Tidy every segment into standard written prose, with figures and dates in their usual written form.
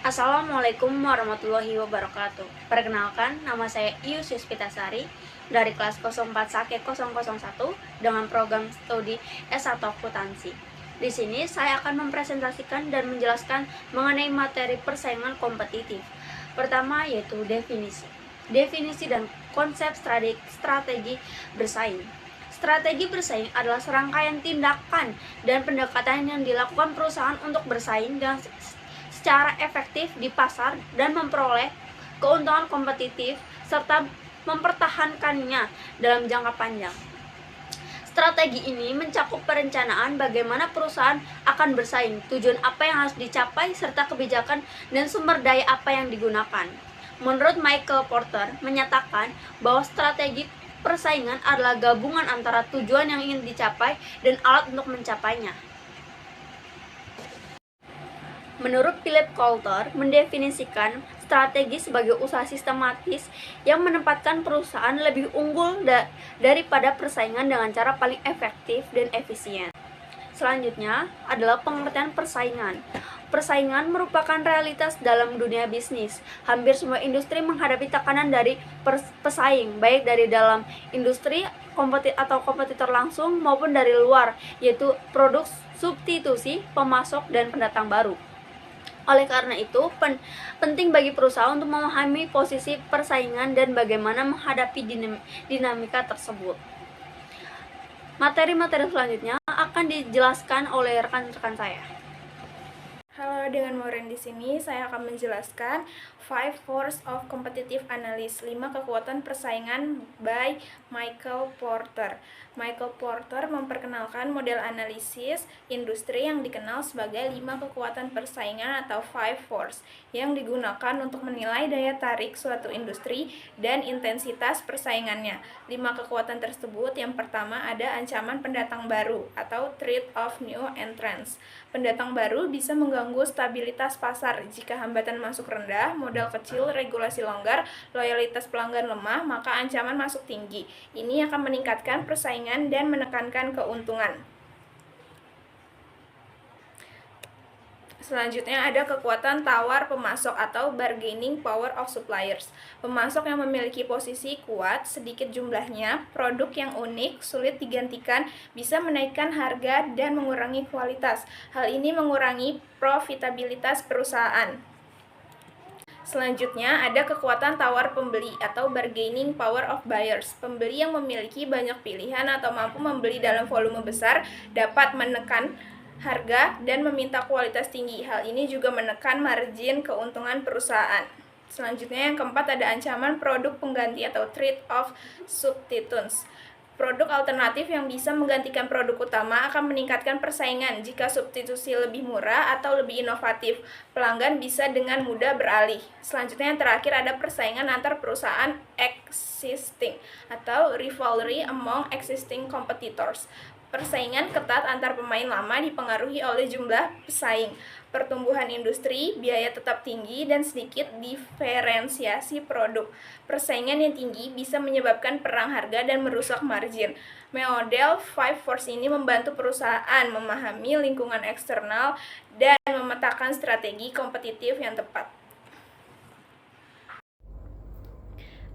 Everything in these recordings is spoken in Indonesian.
Assalamualaikum warahmatullahi wabarakatuh. Perkenalkan, nama saya Ius Yuspitasari dari kelas 04 Sake 001 dengan program studi S1 Akuntansi. Di sini saya akan mempresentasikan dan menjelaskan mengenai materi persaingan kompetitif. Pertama yaitu definisi. Definisi dan konsep strategi bersaing. Strategi bersaing adalah serangkaian tindakan dan pendekatan yang dilakukan perusahaan untuk bersaing dengan secara efektif di pasar dan memperoleh keuntungan kompetitif serta mempertahankannya dalam jangka panjang. Strategi ini mencakup perencanaan bagaimana perusahaan akan bersaing, tujuan apa yang harus dicapai, serta kebijakan dan sumber daya apa yang digunakan. Menurut Michael Porter menyatakan bahwa strategi persaingan adalah gabungan antara tujuan yang ingin dicapai dan alat untuk mencapainya. Menurut Philip Coulter, mendefinisikan strategi sebagai usaha sistematis yang menempatkan perusahaan lebih unggul daripada persaingan dengan cara paling efektif dan efisien. Selanjutnya adalah pengertian persaingan. Persaingan merupakan realitas dalam dunia bisnis. Hampir semua industri menghadapi tekanan dari pesaing, baik dari dalam industri atau kompetitor langsung maupun dari luar, yaitu produk substitusi, pemasok, dan pendatang baru. Oleh karena itu, penting bagi perusahaan untuk memahami posisi persaingan dan bagaimana menghadapi dinamika tersebut. Materi-materi selanjutnya akan dijelaskan oleh rekan-rekan saya. Halo, dengan Maureen di sini saya akan menjelaskan 5 Forces of Competitive Analysis, 5 kekuatan persaingan by Michael Porter. Michael Porter memperkenalkan model analisis industri yang dikenal sebagai 5 kekuatan persaingan atau 5 Forces yang digunakan untuk menilai daya tarik suatu industri dan intensitas persaingannya. 5 kekuatan tersebut, yang pertama ada ancaman pendatang baru atau threat of new entrants. Pendatang baru bisa mengganggu stabilitas pasar jika hambatan masuk rendah, modal kecil, regulasi longgar, loyalitas pelanggan lemah, maka ancaman masuk tinggi. Ini akan meningkatkan persaingan dan menekankan keuntungan. Selanjutnya ada kekuatan tawar pemasok atau bargaining power of suppliers. Pemasok yang memiliki posisi kuat, sedikit jumlahnya, produk yang unik, sulit digantikan, bisa menaikkan harga dan mengurangi kualitas. Hal ini mengurangi profitabilitas perusahaan. Selanjutnya ada kekuatan tawar pembeli atau bargaining power of buyers. Pembeli yang memiliki banyak pilihan atau mampu membeli dalam volume besar dapat menekan harga dan meminta kualitas tinggi. Hal ini juga menekan margin keuntungan perusahaan. Selanjutnya yang keempat ada ancaman produk pengganti atau threat of substitutes. Produk alternatif yang bisa menggantikan produk utama akan meningkatkan persaingan. Jika substitusi lebih murah atau lebih inovatif, pelanggan bisa dengan mudah beralih. Selanjutnya yang terakhir ada persaingan antar perusahaan existing atau rivalry among existing competitors. Persaingan ketat antar pemain lama dipengaruhi oleh jumlah pesaing, pertumbuhan industri, biaya tetap tinggi, dan sedikit diferensiasi produk. Persaingan yang tinggi bisa menyebabkan perang harga dan merusak margin. Model 5 Force ini membantu perusahaan memahami lingkungan eksternal dan memetakan strategi kompetitif yang tepat.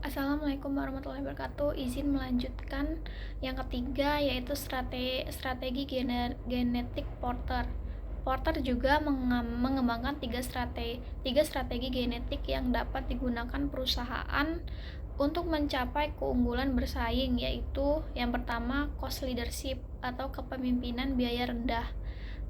Assalamualaikum warahmatullahi wabarakatuh. Izin melanjutkan yang ketiga, yaitu strategi genetik Porter. Porter juga mengembangkan tiga strategi genetik yang dapat digunakan perusahaan untuk mencapai keunggulan bersaing, yaitu yang pertama cost leadership atau kepemimpinan biaya rendah.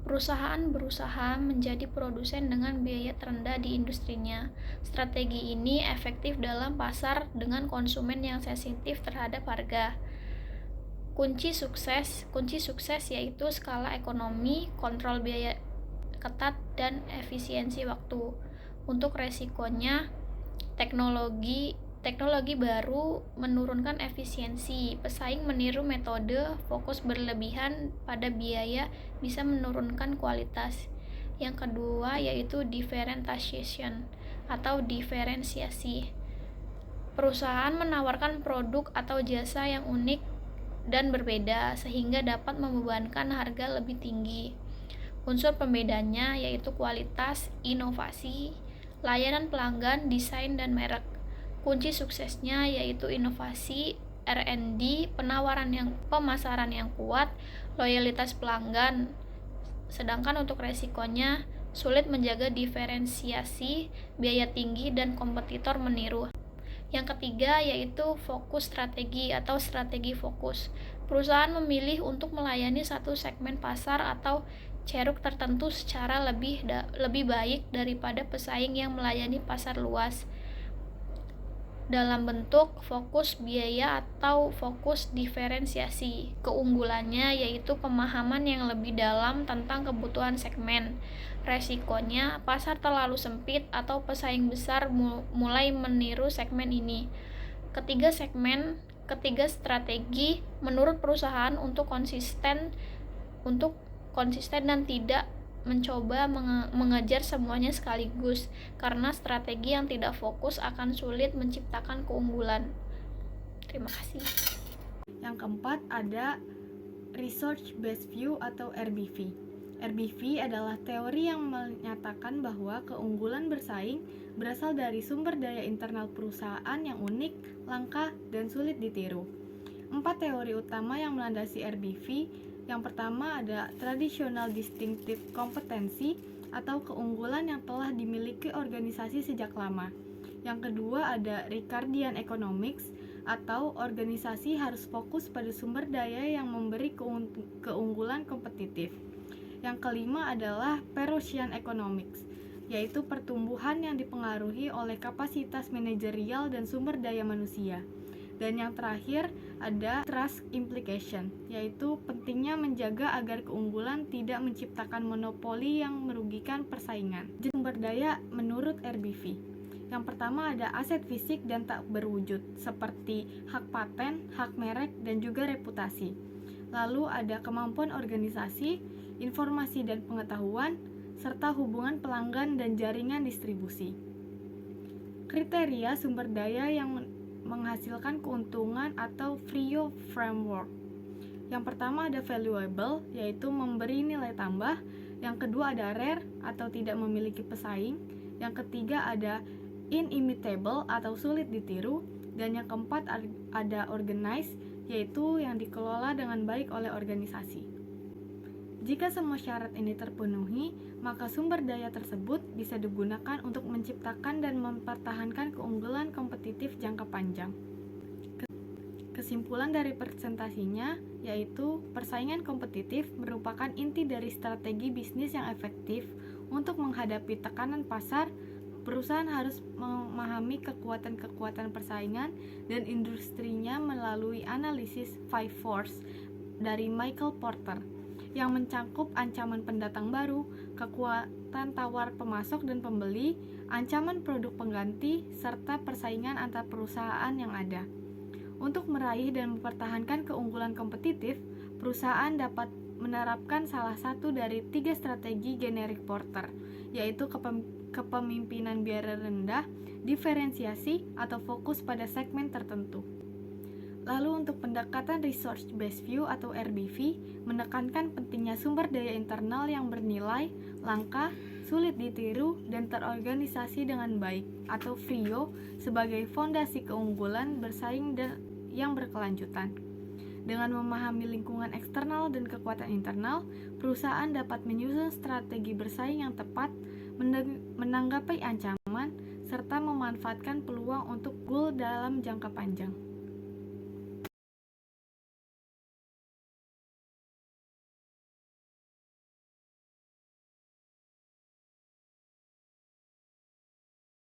Perusahaan berusaha menjadi produsen dengan biaya terendah di industrinya. Strategi ini efektif dalam pasar dengan konsumen yang sensitif terhadap harga. Kunci sukses yaitu skala ekonomi, kontrol biaya ketat, dan efisiensi waktu. Untuk resikonya, teknologi baru menurunkan efisiensi. Pesaing meniru metode fokus berlebihan pada biaya bisa menurunkan kualitas. Yang kedua yaitu differentiation atau diferensiasi. Perusahaan menawarkan produk atau jasa yang unik dan berbeda sehingga dapat membebankan harga lebih tinggi. Unsur pembedanya yaitu kualitas, inovasi, layanan pelanggan, desain, dan merek. Kunci suksesnya yaitu inovasi, R&D, pemasaran yang kuat, loyalitas pelanggan. Sedangkan untuk resikonya, sulit menjaga diferensiasi, biaya tinggi, dan kompetitor meniru. Yang ketiga yaitu fokus strategi atau strategi fokus. Perusahaan memilih untuk melayani satu segmen pasar atau ceruk tertentu secara lebih baik daripada pesaing yang melayani pasar luas, dalam bentuk fokus biaya atau fokus diferensiasi. Keunggulannya yaitu pemahaman yang lebih dalam tentang kebutuhan segmen. Resikonya, pasar terlalu sempit atau pesaing besar mulai meniru segmen ini. Ketiga strategi menurut perusahaan untuk konsisten dan tidak mencoba mengejar semuanya sekaligus, karena strategi yang tidak fokus akan sulit menciptakan keunggulan. Terima kasih. Yang keempat ada Research Based View atau RBV. RBV adalah teori yang menyatakan bahwa keunggulan bersaing berasal dari sumber daya internal perusahaan yang unik, langka, dan sulit ditiru. 4 teori utama yang melandasi RBV. Yang pertama ada Traditional Distinctive Competency atau keunggulan yang telah dimiliki organisasi sejak lama. Yang kedua ada Ricardian Economics atau organisasi harus fokus pada sumber daya yang memberi keunggulan kompetitif. Yang kelima adalah Perrosian Economics, yaitu pertumbuhan yang dipengaruhi oleh kapasitas manajerial dan sumber daya manusia. Dan yang terakhir ada Trust Implication, yaitu pentingnya menjaga agar keunggulan tidak menciptakan monopoli yang merugikan persaingan. Sumber daya menurut RBV. Yang pertama ada aset fisik dan tak berwujud, seperti hak paten, hak merek, dan juga reputasi. Lalu ada kemampuan organisasi, informasi dan pengetahuan, serta hubungan pelanggan dan jaringan distribusi. Kriteria sumber daya yang menghasilkan keuntungan atau Frio Framework. Yang pertama ada valuable, yaitu memberi nilai tambah. Yang kedua ada rare atau tidak memiliki pesaing. Yang ketiga ada inimitable atau sulit ditiru. Dan yang keempat ada organized, yaitu yang dikelola dengan baik oleh organisasi. Jika semua syarat ini terpenuhi, maka sumber daya tersebut bisa digunakan untuk menciptakan dan mempertahankan keunggulan kompetitif jangka panjang. Kesimpulan dari presentasinya yaitu persaingan kompetitif merupakan inti dari strategi bisnis yang efektif. Untuk menghadapi tekanan pasar, perusahaan harus memahami kekuatan-kekuatan persaingan dan industrinya melalui analisis 5 Force dari Michael Porter yang mencakup ancaman pendatang baru, kekuatan tawar pemasok dan pembeli, ancaman produk pengganti, serta persaingan antar perusahaan yang ada. Untuk meraih dan mempertahankan keunggulan kompetitif, perusahaan dapat menerapkan salah satu dari 3 strategi generik Porter, yaitu kepemimpinan biaya rendah, diferensiasi, atau fokus pada segmen tertentu. Lalu untuk pendekatan Research Based View atau RBV, menekankan pentingnya sumber daya internal yang bernilai, langka, sulit ditiru, dan terorganisasi dengan baik atau FRIO sebagai fondasi keunggulan bersaing yang berkelanjutan. Dengan memahami lingkungan eksternal dan kekuatan internal, perusahaan dapat menyusun strategi bersaing yang tepat, menanggapi ancaman, serta memanfaatkan peluang untuk goal dalam jangka panjang.